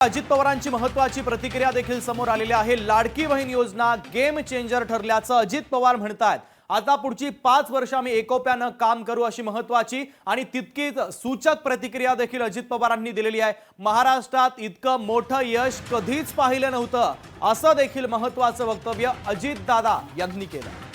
अजित पवारांची महत्त्वाची प्रतिक्रिया देखील समोर आलेली आहे। लाडकी बहीण योजना गेम चेंजर ठरल्याचं अजित पवार म्हणतात। आता पुढची 5 वर्ष आम्ही एकोप्यानं काम करू अशी महत्त्वाची आणि तितकीच सूचक प्रतिक्रिया देखील अजित पवारांनी दिलेली आहे। महाराष्ट्रात इतकं मोठं यश कधीच पाहिलं नव्हतं असं देखील महत्त्वाचं वक्तव्य अजित दादा यांनी केलं।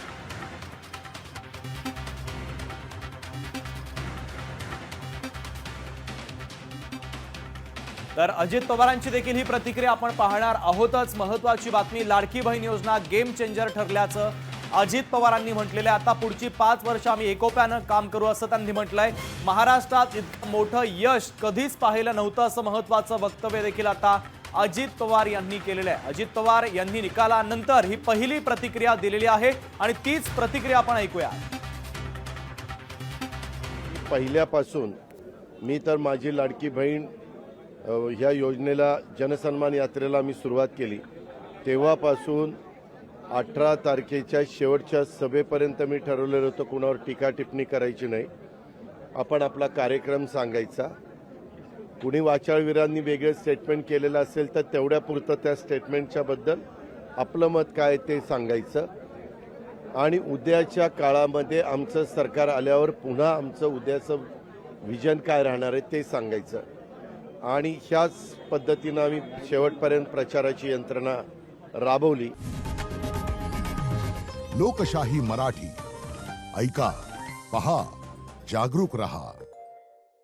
तर अजित पवारांची देखील ही प्रतिक्रिया आपण पाहणार आहोतच। महत्त्वाची बातमी, लाडकी बहीण योजना गेम चेंजर ठरल्याचं अजित पवारांनी म्हटलेलं आहे। आता पुढची 5 वर्ष आम्ही एकोप्यानं काम करू असं त्यांनी म्हटलंय। महाराष्ट्रात इतकं मोठं यश कधीच पाहिलं नव्हतं असं महत्त्वाचं वक्तव्य देखील आता अजित पवार यांनी केलेलं आहे। अजित पवार यांनी निकालानंतर ही पहिली प्रतिक्रिया दिलेली आहे आणि तीच प्रतिक्रिया आपण ऐकूया। पहिल्यापासून मी तर माझी लाडकी बहीण ह्या योजनेला जनसन्मान यात्रेला मी सुरुवात केली तेव्हापासून 18 तारखेच्या शेवटच्या सभेपर्यंत मी ठरवलेलं होतं कुणावर टीका टिप्पणी करायची नाही। आपण आपला कार्यक्रम सांगायचा। कुणी वाचाळवीरांनी वेगळे स्टेटमेंट केलेलं असेल तर तेवढ्यापुरतं त्या स्टेटमेंटच्या बद्दल आपलं मत काय ते सांगायचं आणि उद्याच्या काळामध्ये आमचं सरकार आल्यावर पुन्हा आमचं उद्याचं विजन काय राहणार आहे ते सांगायचं आणि ह्याच पद्धतीने आम्ही शेवटपर्यंत प्रचाराची यंत्रणा राबवली। लोकशाही मराठी ऐका, पहा, जागरूक रहा।